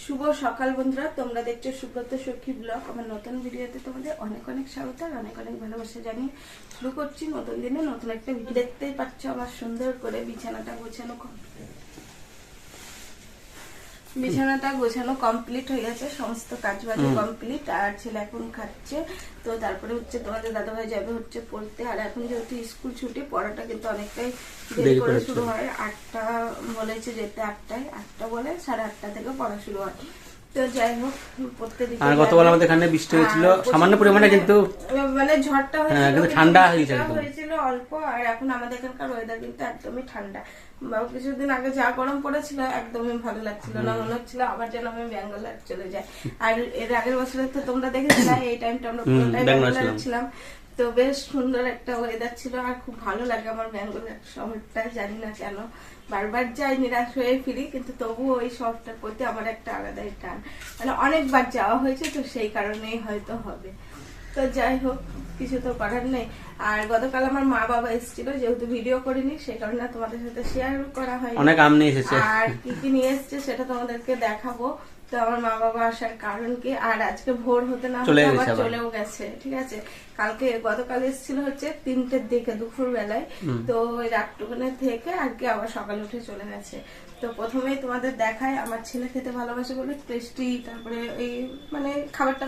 শুভ সকাল বন্ধুরা, তোমরা দেখছো সুব্রত সখী ব্লগ। আমার নতুন ভিডিওতে তোমাদের অনেক অনেক স্বাগত আর অনেক অনেক ভালোবাসা জানিয়ে শুরু করছি নতুন দিনে নতুন একটা ভিডিও। দেখতেই পাচ্ছ আমার সুন্দর করে বিছানাটা গোছানো কমপ্লিট হয়ে গেছে, সমস্ত কাজ বাজ কমপ্লিট। আর ছেলে এখন খাচ্ছে, তো তারপরে হচ্ছে তোমাদের দাদাভাই যাবে হচ্ছে পড়তে। আর এখন যেহেতু স্কুল ছুটি, পড়াটা কিন্তু অনেকটাই দেরি করে শুরু হয়। 8টা বলেছে যেতে, 8টা বলে 8:30 থেকে পড়া শুরু হয়। তো যাই হোক, পড়তে দিতে আর গতকাল আমাদের এখানে বৃষ্টি হয়েছিল সামান্য পরিমাণে, কিন্তু মানে ঝড়টা হয়েছিল, ঠান্ডা হয়েছিল অল্প। আর এখন আমাদের এখানকার ওয়েদার কিন্তু একদমই ঠান্ডা। কিছুদিন আগে যা গরম পড়েছিল একদমই ভালো লাগছিল না, মনে হচ্ছিল আবার যেন আমি ব্যাঙ্গালোর চলে যাই। আর এর আগের বছরে তো তোমরা দেখেছিলে এই টাইমটা আমরা পুরোটাই ব্যাঙ্গালোর ছিলাম। তো বেশ সুন্দর একটা ওয়েদার ছিল আর খুব ভালো লাগে আমার ব্যাঙ্গালোর শহরটা। জানি না কেন বারবার যাই, নিরাশ হয়ে ফিরি, কিন্তু তবুও ওই শহরটার প্রতি আমার একটা আলাদাই টান। মানে অনেকবার যাওয়া হয়েছে, তো সেই কারণেই হয়তো হবে। তো যাই হোক, কিছু তো করার নেই। আর গতকাল আমার মা বাবা এসেছিল, যেহেতু ভিডিও করিনি সেই কারণে তোমাদের সাথে শেয়ার করা হয়। অনেক আম নিয়ে এসেছে, আর কি কি নিয়ে এসেছে সেটা তোমাদেরকে দেখাবো। তো আমার মা বাবা আসার কারণ কি, আর আজকে ভোর হতে না হতে আবার চলেও গেছে। ঠিক আছে, গতকাল এসেছিল হচ্ছে 3টের দিকে দুপুর বেলায়, তো ওই রাতটুকুনে থেকে আর কি আবার সকালে উঠে চলে গেছে। তো প্রথমেই তোমাদের দেখায়, আমার ছেলে খেতে ভালোবাসে বলে টেস্টি, তারপরে এই মানে খাবারটা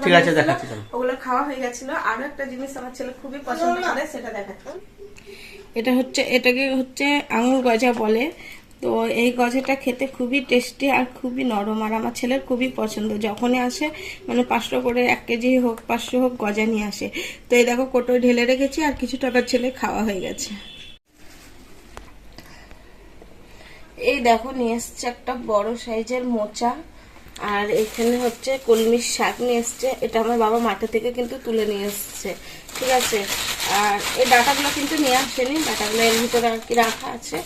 ওগুলো খাওয়া হয়ে গেছিল। আরো একটা জিনিস আমার ছেলে খুবই পছন্দ করে, সেটা দেখাচ্ছি। এটাকে হচ্ছে আঙুর গজা বলে। তো এই গজাটা খেতে খুবই টেস্টি আর খুবই নরম, আর আমার ছেলের খুবই পছন্দ। যখনই আসে মানে 500 করে 1 কেজি হোক 500 হোক গজা নিয়ে আসে। তো এই দেখো কোটোয় ঢেলে রেখেছি, আর কিছু টাকার ছেলে খাওয়া হয়ে গেছে। এই দেখো নিয়ে এসছে একটা বড় সাইজের মোচা, আর এখানে হচ্ছে কলমির শাক নিয়ে এসছে। এটা আমার বাবা মাঠে থেকে কিন্তু তুলে নিয়ে এসছে, ঠিক আছে। আর এই ডাটাগুলো কিন্তু নিয়ে আসেনি, ডাটাগুলো এর ভিতরে আর কি রাখা আছে।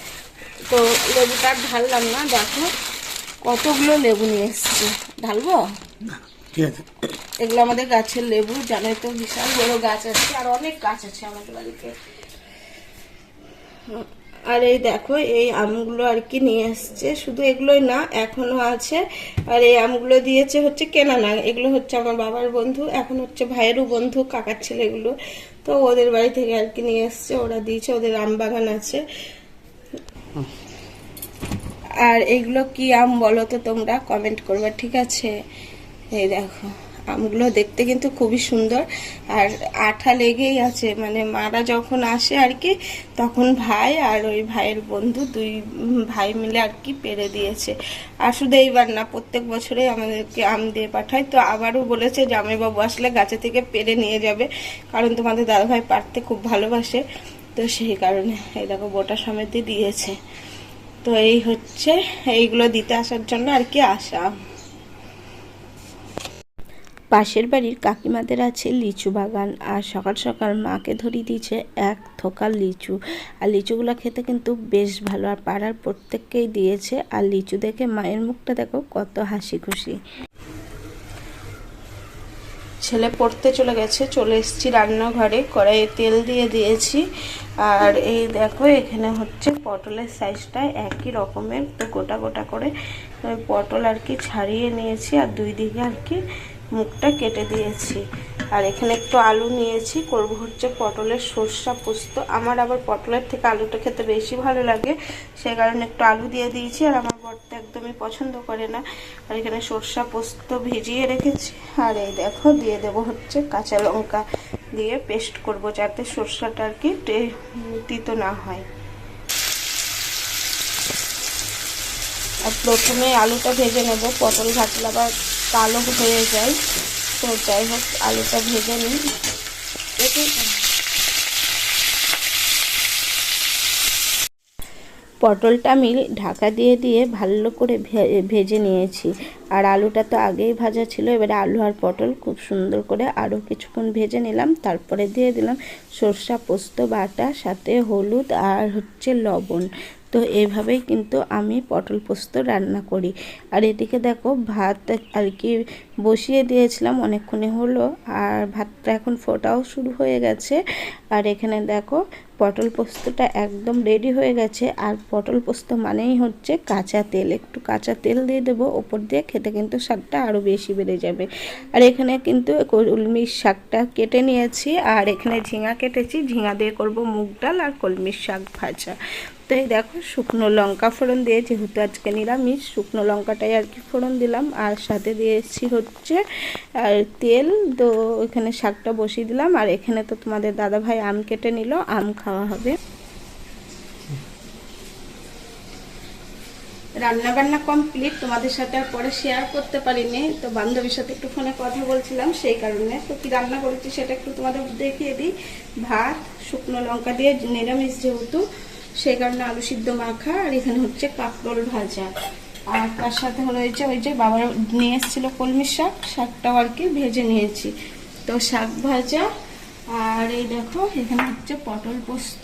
তো লেবুটা ঢাললাম না, দেখো কতগুলো লেবু নিয়ে এসছে। ঢালবো? ঠিক আছে। এগুলো আমাদের গাছের লেবু, জানোই তো বিশাল বড় গাছ আছে, আর অনেক গাছ আছে আমাদের বাড়িতে। আর এই দেখো এই আমগুলো আর কি নিয়ে এসছে, শুধু এগুলোই না এখনো আছে। আর এই আমগুলো দিয়েছে হচ্ছে কেনা না, এগুলো হচ্ছে আমার বাবার বন্ধু, এখন হচ্ছে ভাইয়েরও বন্ধু, কাকার ছেলে এগুলো। তো ওদের বাড়ি থেকে আর কি নিয়ে এসছে, ওরা দিয়েছে, ওদের আম বাগান আছে। আর এগুলো কি আম বলো তো তোমরা, কমেন্ট করবে, ঠিক আছে। এই দেখো আমগুলো দেখতে কিন্তু খুবই সুন্দর, আর আঠা লেগেই আছে। মানে মারা যখন আসে আর কি, তখন ভাই আর ওই ভাইয়ের বন্ধু 2 ভাই মিলে আর কি পেরে দিয়েছে। আর শুধু এইবার না, প্রত্যেক বছরে আমাদেরকে আম দিয়ে পাঠায়। তো আবারও বলেছে জামাইবাবু আসলে গাছে থেকে পেরে নিয়ে যাবে, কারণ তোমাদের দাদাভাই পারতে খুব ভালোবাসে। তো সেই কারণে এই দেখো বোটা সমেত দিয়েছে। তো এই হচ্ছে এইগুলো দিতে আসার জন্য আর কি আসা। পাশের বাড়ির কাকিমাদের আছে লিচু বাগান, আর সকাল সকাল মাকে ধরিয়ে দিয়েছে 1 থোকা লিচু। আর লিচুগুলো খেতে কিন্তু বেশ ভালো, আর পাড়ার প্রত্যেককেই দিয়েছে। আর লিচু দেখে মায়ের মুখটা দেখো কত হাসি খুশি। ছেলে পড়তে চলে গেছে, চলে এসেছি রান্নাঘরে, কড়াইয়ে তেল দিয়ে দিয়েছি। আর এই দেখো এখানে হচ্ছে পটলের সাইজটা একই রকমের, তো গোটা গোটা করে পটল আর কি ছাড়িয়ে নিয়েছি, আর 2 দিকে আর কি মুখটা কেটে দিয়েছি। আর এখানে একটু আলু নিয়েছি, করব হচ্ছে পটলের সরষা পোস্ত। আমার আবার পটলের থেকে আলুটা খেতে বেশি ভালো লাগে, সে কারণে একটু আলু দিয়ে দিয়েছি। আর আমার বরটা একদমই পছন্দ করে না। আর এখানে সরষা পোস্ত ভিজিয়ে রেখেছি। আর এই দেখো দিয়ে দেব হচ্ছে কাঁচা লঙ্কা দিয়ে পেস্ট করব, যাতে সরষাটা আর কি তিতো না হয়। আর প্রথমে আলুটা ভেজে নেব, পটল ভাজলে আবার কালো হয়ে যায়। তো যাই হোক আলুটা ভেজে নিই। পটলটা আমি ঢাকা দিয়ে দিয়ে ভালো করে ভেজে নিয়েছি। আর আলুটা তো আগেই ভাজা ছিল, এবারে আলু আর পটল খুব সুন্দর করে আরও কিছুক্ষণ ভেজে নিলাম। তারপরে দিয়ে দিলাম সরষা পোস্ত বাটা, সাথে হলুদ আর হচ্ছে লবণ। তো এইভাবেই কিন্তু আমি পটল পোস্ত রান্না করি। আর এদিকে দেখো ভাত আর কি বসিয়ে দিয়েছিলাম, অনেকক্ষণে হলো, আর ভাতটা এখন ফোটাও শুরু হয়ে গেছে। আর এখানে দেখো পটল পোস্তটা একদম রেডি হয়ে গেছে। আর পটল পোস্ত মানেই হচ্ছে কাঁচা তেল, একটু কাঁচা তেল দিয়ে দেবো ওপর দিয়ে, খেতে কিন্তু স্বাদটা আরও বেশি বেড়ে যাবে। আর এখানে কিন্তু কলমির শাকটা কেটে নিয়েছি, আর এখানে ঝিঙা কেটেছি, ঝিঙা দিয়ে করব মুগ ডাল আর কলমির শাক ভাজা। তো এই দেখো শুকনো লঙ্কা ফোড়ন দিয়ে, যেহেতু আজকে নিরামিষ শুকনো লঙ্কাটাই আর কি ফোড়ন দিলাম, আর সাথে দিয়েছি হচ্ছে আর তেল। তো এখানে শাকটা বসিয়ে দিলাম, আর এখানে তো তোমাদের দাদাভাই আম কেটে নিল, আম খাওয়া হবে। রান্না বান্না কমপ্লিট, তোমাদের সাথে আর পরে শেয়ার করতে পারিনি, তো বান্ধবীর সাথে একটু ফোনে কথা বলছিলাম সেই কারণে। তো কি রান্না করেছি সেটা একটু তোমাদের দেখিয়ে দিই। ভাত, শুকনো লঙ্কা দিয়ে, নিরামিষ যেহেতু সেই কারণে আলু সিদ্ধ মাখা, আর এখানে হচ্ছে কাঁকরোল ভাজা। আর তার সাথে হলো ওই যে বাবা নিয়ে এসেছিলো কলমির শাক, শাকটাও আর কি ভেজে নিয়েছি। তো শাক ভাজা, আর এই দেখো এখানে হচ্ছে পটল পোস্ত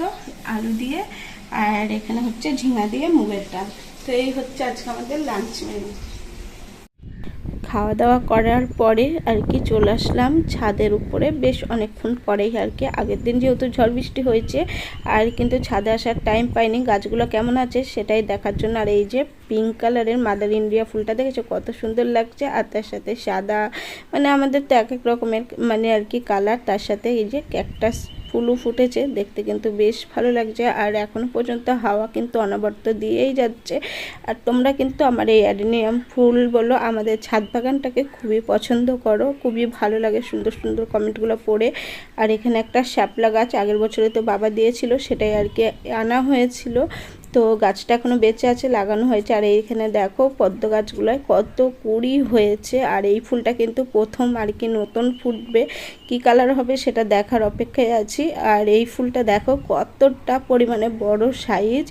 আলু দিয়ে, আর এখানে হচ্ছে ঝিঙা দিয়ে মুগের ডাল। তো এই হচ্ছে আজকে আমাদের লাঞ্চ মেনু। খাওয়া দাওয়া করার পরে আর কি চলে আসলাম ছাদের উপরে, বেশ অনেকক্ষণ পরেই আর কি। আগের দিন যেহেতু ঝড় বৃষ্টি হয়েছে, আর কিন্তু ছাদে আসার টাইম পাইনি। গাছগুলো কেমন আছে সেটাই দেখার জন্য। আর এই যে পিঙ্ক কালারের মাদার ইন্ডিয়া ফুলটা দেখেছো কত সুন্দর লাগছে, আর তার সাথে সাদা, মানে আমাদের তো এক এক রকমের মানে আর কি কালার। তার সাথে এই যে ক্যাকটাস ফুলও ফুটেছে, দেখতে কিন্তু বেশ ভালো লাগছে। আর এখনো পর্যন্ত হাওয়া কিন্তু অনবরত দিয়েই যাচ্ছে। আর তোমরা কিন্তু আমার এই অ্যাডেনিয়াম ফুল বলো, আমাদের ছাদ বাগানটাকে খুবই পছন্দ করো, খুবই ভালো লাগে সুন্দর সুন্দর কমেন্টগুলো পড়ে। আর এখানে একটা শ্যাপলা গাছ আগের বছরে তো বাবা দিয়েছিল, সেটাই আর কি আনা হয়েছিল। তো গাছটা এখনও বেঁচে আছে, লাগানো হয়েছে। আর এইখানে দেখো পদ্ম গাছগুলোয় কত কুড়ি হয়েছে। আর এই ফুলটা কিন্তু প্রথম আর কি নতুন ফুটবে, কি কালার হবে সেটা দেখার অপেক্ষায় আছি। আর এই ফুলটা দেখো কতটা পরিমাণে বড় সাইজ,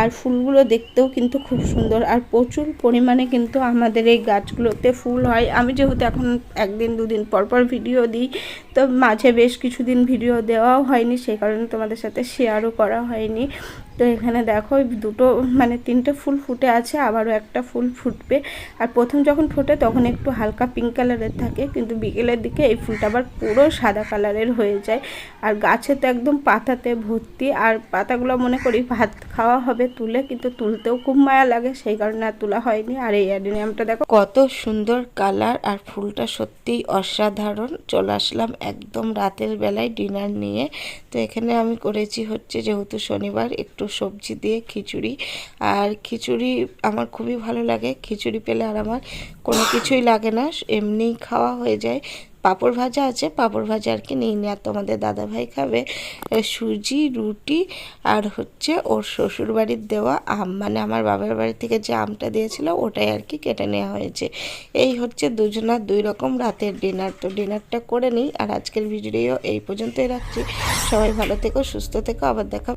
আর ফুলগুলো দেখতেও কিন্তু খুব সুন্দর। আর প্রচুর পরিমাণে কিন্তু আমাদের এই গাছগুলোতে ফুল হয়। আমি যেহেতু এখন একদিন দুদিন পর পর ভিডিও দিই, তো মাঝে বেশ কিছুদিন ভিডিও দেওয়াও হয়নি, সেই কারণে তোমাদের সাথে শেয়ারও করা হয়নি। তো এখানে দেখো দুটো মানে তিনটে ফুল ফুটে আছে, আবারও একটা ফুল ফুটবে। আর প্রথম যখন ফোটে তখন একটু হালকা পিঙ্ক কালারের থাকে, কিন্তু বিকেলের দিকে এই ফুলটা আবার পুরো সাদা কালারের হয়ে যায়। আর গাছে তো একদম পাতাতে ভর্তি, আর পাতাগুলো মনে করি ভাত খাওয়া হবে তুলে, কিন্তু তুলতেও খুব মায়া লাগে, সেই কারণে আর তোলা হয়নি। আর এই অ্যাডেনিয়ামটা দেখো কত সুন্দর কালার, আর ফুলটা সত্যিই অসাধারণ। চলে আসলাম একদম রাতের বেলায় ডিনার নিয়ে। তো এখানে আমি করেছি হচ্ছে যেহেতু শনিবার, একটু সবজি দিয়ে খিচুড়ি। আর খিচুড়ি আমার খুবই ভালো লাগে, খিচুড়ি পেলে আর আমার কোনো কিছুই লাগে না, এমনিই খাওয়া হয়ে যায়। পাঁপড় ভাজা আছে, পাঁপড় ভাজা আর কি নিই নি। আর তোমাদের দাদাভাই খাবে সুজি রুটি, আর হচ্ছে ওর শ্বশুর বাড়ির দেওয়া আম, মানে আমার বাবার বাড়ি থেকে যে আমটা দিয়েছিল ওটাই আর কি কেটে নেওয়া হয়েছে। এই হচ্ছে দুজনার দুই রকম রাতের ডিনার। তো ডিনারটা করে নিই, আর আজকের ভিডিও এই পর্যন্তই রাখছি। সবাই ভালো থেকো, সুস্থ থেকো, আবার দেখা।